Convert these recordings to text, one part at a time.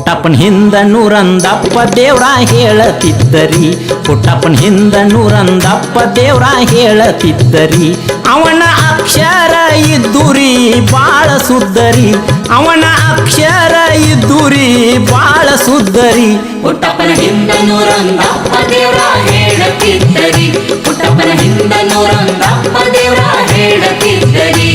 ಪುಟ್ಟಪ್ಪನ ಹಿಂದ ನೂರಂದಪ್ಪ ದೇವ್ರ ಹೇಳತಿದ್ದರಿ ಪುಟ್ಟಪ್ಪನ ಹಿಂದ ನೂರಂದಪ್ಪ ದೇವ್ರ ಹೇಳತಿದ್ದರಿ ಅವನ ಅಕ್ಷರ ಇದ್ದುರಿ ಬಾಳ ಸುದ್ದರಿ ಅವನ ಅಕ್ಷರ ಇದ್ದುರಿ ಬಾಳ ಸುದ್ದರಿ ಪುಟ್ಟಪ್ಪನ ಹಿಂದ ನೂರಂದಪ್ಪ ದೇವ್ರ ಹೇಳತಿದ್ದರಿ ಪುಟ್ಟಪ್ಪನ ಹಿಂದ ನೂರಂದಪ್ಪ ದೇವ್ರ ಹೇಳತಿದ್ದರಿ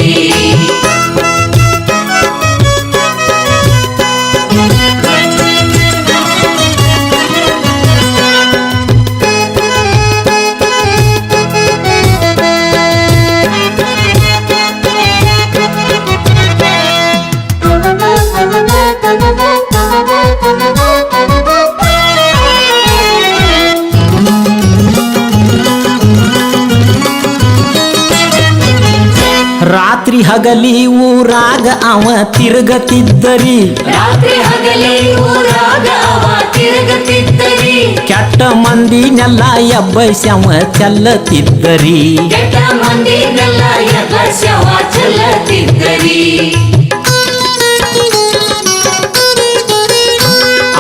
ರಾತ್ರಿ ಹಗಲಿ ಊರಾಗ ಅವ ತಿರುಗತಿದ್ದರಿ ರಾತ್ರಿ ಹಗಲಿ ಊರಾಗ ಅವ ತಿರುಗತಿದ್ದರಿ ಕೆಟ್ಟ ಮಂದಿನೆಲ್ಲ ಎಬ್ಬಸ್ಯವ ಚೆಲ್ಲತಿದ್ದರಿ ಕೆಟ್ಟ ಮಂದಿನೆಲ್ಲ ಎಬ್ಬಸ್ಯವ ಚೆಲ್ಲತಿದ್ದರಿ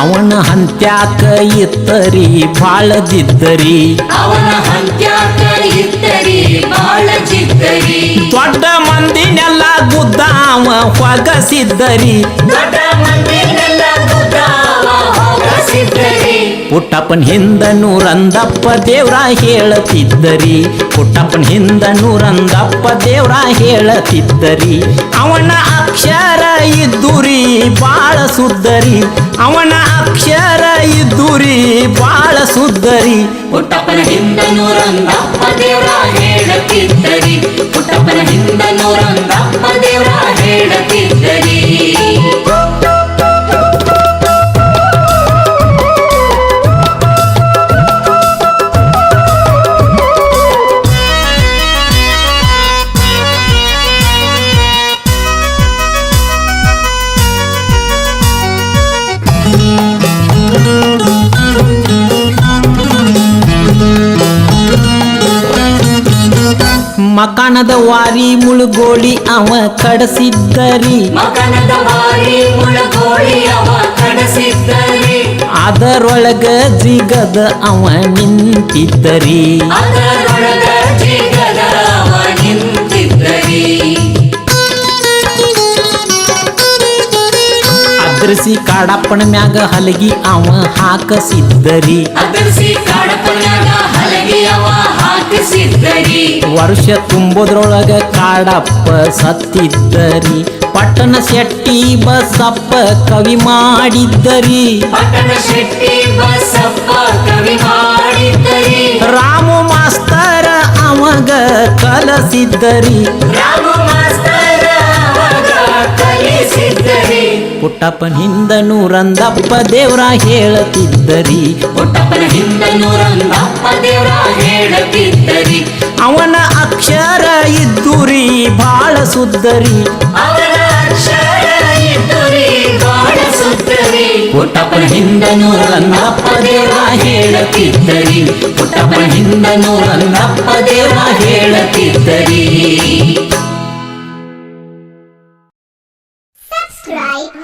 ಅವನ ಹಂತ್ಯಾಕ ಇತ್ತರಿ ಬಾಳದಿದ್ದರಿ ಅವನ ಹಂತ್ಯಾಕ ಇದ್ದರಿ ಬಾಳ ಜಿದ್ದರಿ ದೊಡ್ಡ ಮಂದಿನೆಲ್ಲ ಗುದ್ದಾವ ಹೊಗಸಿದ್ದರಿ ದೊಡ್ಡ ಮಂದಿನೆಲ್ಲ ಗುದ್ದಾವ ಹೊಗಸಿದ್ದರಿ ಪುಟ್ಟಪ್ಪನ ಹಿಂದ ನೂರಂದಪ್ಪ ದೇವ್ರ ಹೇಳತಿದ್ದರಿ ಪುಟ್ಟಪ್ಪನ ಹಿಂದ ನೂರಂದಪ್ಪ ದೇವ್ರ ಹೇಳತಿದ್ದರಿ ಅವನ ಅಕ್ಷರ ಇದ್ದುರಿ ಬಾಳ ಸುದ್ದರಿ ಅವನ ಅಕ್ಷರ ಇದ್ದುರಿ ಬಾಳ ಸುದ್ದರಿ ಪುಟ್ಟಪ್ಪನ ಹಿಂದ ನೂರಂದಪ್ಪ ದೇವ್ರ ಹೇಳತಿದ್ದರಿ ಪುಟ್ಟಪ್ಪನ ಹಿಂದ ನೂರಂದಪ್ಪ ದೇವ್ರ ಹೇಳತಿದ್ದರಿ ಮಕಾನದ ವಾರಿ ಮುಳುಗೋಳಿ ಅವ ಕಡಸಿದ್ದರಿ ಮಕನದ ವಾರಿ ಮುಳುಗೋಳಿ ಅವ ಕಡಸಿದ್ದರಿ ಅದರೊಳಗ ಜಿಗದ ಅವ ನಿಂತಿದ್ದರಿ ಅದರೊಳಗ ಜಿಗದ ಅವ ನಿಂತಿದ್ದರಿ ಅದ್ರಸಿ ಕಾಡಪ್ಪನ ಮ್ಯಾಗ ಹಲಗಿ ಅವ ಹಾಕಸಿದ್ದರಿ ಅದರ್ಸಿ ಕಾಡಪ್ಪನಾಗ ಹಲಗಿ ಅವ ಹಾಕಿಸಿದ್ದರಿ ವರ್ಷ ತುಂಬೋದ್ರೊಳಗ ಕಾಡಪ್ಪ ಸತ್ತಿದ್ದರಿ ಪಟ್ಟಣ ಶೆಟ್ಟಿ ಬಸಪ್ಪ ಕವಿ ಮಾಡಿದ್ದರಿ ಪಟ್ಟಣ ಶೆಟ್ಟಿ ಬಸಪ್ಪ ಕವಿ ಮಾಡಿದ್ದರಿ ರಾಮು ಮಾಸ್ತರ ಅವಾಗ ಕಲಸಿದ್ದರಿ ರಾಮು ಮಾಸ್ತರ ಅವಾಗ ಕಲಿಸಿದ್ದರಿ ಪುಟ್ಟಪ್ಪನ ಹಿಂದ ನೂರಂದಪ್ಪ ದೇವ್ರ ಹೇಳತಿದ್ದರಿ ಪುಟ್ಟಪ್ಪನ ಹಿಂದ ನೂರಂದಪ್ಪ ದೇವ್ರ ಹೇಳತಿದ್ದರಿ ಅವನ ಅಕ್ಷರ ಇದ್ದುರಿ ಬಾಳ ಸುದ್ದರಿ ಅವನ ಅಕ್ಷರ ಇದ್ದುರಿ ಬಾಳ ಸುದ್ದರಿ ಪುಟ್ಟಪ್ಪನ ಹಿಂದ ನೂರಂದಪ್ಪ ದೇವ್ರ ಹೇಳತಿದ್ದರಿ ಪುಟ್ಟಪ್ಪನ ಹಿಂದ ನೂರಂದಪ್ಪ ದೇವ್ರ ಹೇಳತಿದ್ದರಿ Subscribe.